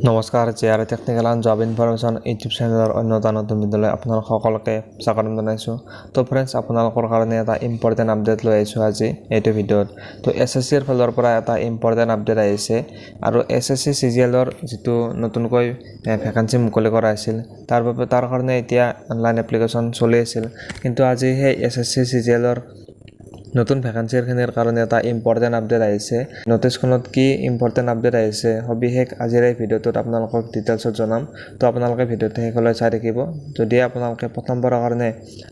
নমস্কাৰ JR technical and job information YouTube চেনেলৰ অন্য এটা নতুন ভিডিঅ'লৈ আপোনালোক সকলোকে স্বাগতম জনাইছোঁ। তো ফ্ৰেণ্ডছ, আপোনালোকৰ কাৰণে এটা ইম্পৰ্টেণ্ট আপডেট লৈ আহিছোঁ আজি এইটো ভিডিঅ'ত। তো SSCৰ ফালৰ পৰা এটা ইম্পৰ্টেণ্ট আপডেট আহিছে আৰু SSC CGLৰ যিটো নতুনকৈ ভেকেঞ্চি মুকলি কৰা হৈছিল তাৰ কাৰণে এতিয়া অনলাইন এপ্লিকেশ্যন চলি আছিল, কিন্তু আজি সেই SSC CGLৰ নতুন ভেকেঞ্চিৰখিনিৰ কাৰণে এটা ইম্পৰ্টেণ্ট আপডেট আহিছে। নটিছখনত কি ইম্পৰ্টেণ্ট আপডেট আহিছে সবিশেষ আজিৰ এই ভিডিঅ'টোত আপোনালোকক ডিটেইলছত জনাম। তো আপোনালোকে ভিডিঅ'টো শেষলৈ চাই থাকিব। যদি আপোনালোকে প্ৰথমবাৰৰ কাৰণে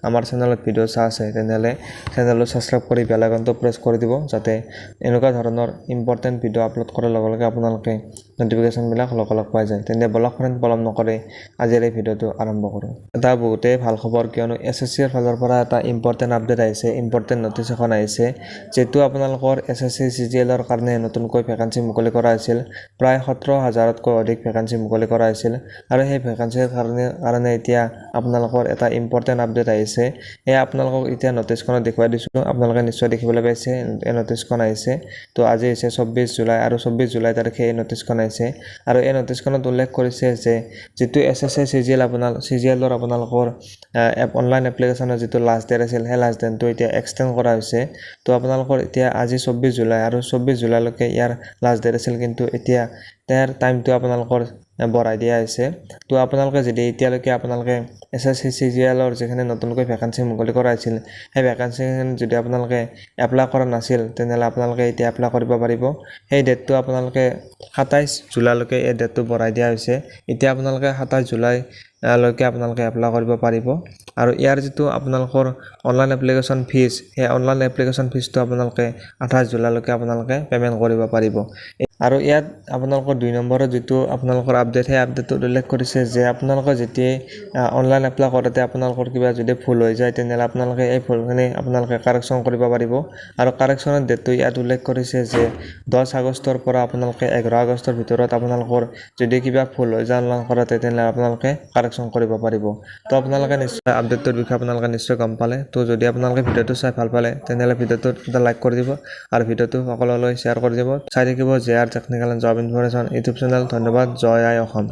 আমাৰ চেনেলত ভিডিঅ' চাই আছে তেনেহ'লে চেনেলটো ছাবস্ক্ৰাইব কৰি বেল আইকনটো প্ৰেছ কৰি দিব, যাতে এনেকুৱা ধৰণৰ ইম্পৰ্টেণ্ট ভিডিঅ' আপলোড কৰাৰ লগে লগে আপোনালোকে নটিফিকেশ্যনবিলাক লগ পাই যায়। তেন্তে বলক ফ্ৰেণ্ড, পলম নকৰি আজিৰ এই ভিডিঅ'টো আৰম্ভ কৰোঁ। এটা বহুতেই ভাল খবৰ, কিয়নো SSCৰ ফালৰ পৰা এটা ইম্পৰ্টেণ্ট আপডেট আহিছে, ইম্পৰ্টেণ্ট নটিছ এখন আহিছে, যিটো আপোনালোকৰ SSC CGLৰ কাৰণে নতুনকৈ ভেকেঞ্চি মুকলি কৰা হৈছিল। প্ৰায় 17,000তকৈ অধিক ভেকেঞ্চি মুকলি কৰা হৈছিল আৰু সেই ভেকেঞ্চিৰ কাৰণে এতিয়া আপোনালোকৰ এটা ইম্পৰ্টেণ্ট আপডেট আহিছে। এয়া আপোনালোকক এতিয়া নটিছখনত দেখুৱাই দিছোঁ, আপোনালোকে নিশ্চয় দেখিবলৈ পাইছে এই নটিছখন আহিছে। তো আজি হৈছে 24 জুলাই আৰু 24 জুলাই তাৰিখে এই নটিছখন আহিছে আৰু এই নটিছখনত উল্লেখ কৰিছে যে যিটো SSC CGLৰ আপোনালোকৰ অনলাইন এপ্লিকেশ্যনৰ যিটো লাষ্ট ডেট আছিল, সেই লাষ্ট ডেটটো এতিয়া এক্সটেণ্ড কৰা হৈছে। তো আপোনালোকৰ এতিয়া আজি 24 জুলাই আৰু 24 জুলাইলৈকে ইয়াৰ লাষ্ট ডেট আছিল, কিন্তু এতিয়া তাৰ টাইমটো আপোনালোকৰ বঢ়াই দিয়া হৈছে। তো আপোনালোকে যদি এতিয়ালৈকে আপোনালোকে SSC CGLৰ যিখিনি নতুনকৈ ভেকেঞ্চি মুকলি কৰা হৈছিল, সেই ভেকেঞ্চিখিনি যদি আপোনালোকে এপ্লাই কৰা নাছিল তেনেহ'লে আপোনালোকে এতিয়া এপ্লাই কৰিব পাৰিব। সেই ডেটটো আপোনালোকে 27 জুলাইলৈকে এই ডেটটো বঢ়াই দিয়া হৈছে। এতিয়া আপোনালোকে 27 জুলাইলৈকে আপোনালোকে এপ্লাই কৰিব পাৰিব আৰু ইয়াৰ যিটো আপোনালোকৰ অনলাইন এপ্লিকেশ্যন ফিজ, সেই অনলাইন এপ্লিকেশ্যন ফিজটো আপোনালোকে 28 জুলাইলৈকে আপোনালোকে পে'মেণ্ট কৰিব পাৰিব। আৰু ইয়াত আপোনালোকৰ 2 নম্বৰৰ যিটো আপোনালোকৰ আপডেট, সেই আপডেটটোত উল্লেখ কৰিছে যে আপোনালোকে যেতিয়াই অনলাইন এপ্লাই কৰোঁতে আপোনালোকৰ কিবা যদি ভুল হৈ যায় তেনেহ'লে আপোনালোকে এই ভুলখিনি আপোনালোকে কাৰেকশ্যন কৰিব পাৰিব। আৰু কাৰেকশ্যনৰ ডেটটো ইয়াত উল্লেখ কৰিছে যে 10 আগষ্টৰ পৰা আপোনালোকে 11 আগষ্টৰ ভিতৰত আপোনালোকৰ যদি কিবা ভুল হৈ যায় অনলাইন কৰোঁতে তেনেহ'লে আপোনালোকে কাৰেকশ্যন কৰিব পাৰিব। তো আপোনালোকে নিশ্চয় আপডেটটোৰ বিষয়ে আপোনালোকে নিশ্চয় গম পালে। তো যদি আপোনালোকে ভিডিঅ'টো চাই ভাল পালে তেনেহ'লে ভিডিঅ'টোত এটা লাইক কৰি দিব আৰু ভিডিঅ'টো সকলোলৈ শ্বেয়াৰ কৰি দিব। চাই থাকিব JR technical and job information YouTube channel. ধন্যবাদ। জয় আই অসম।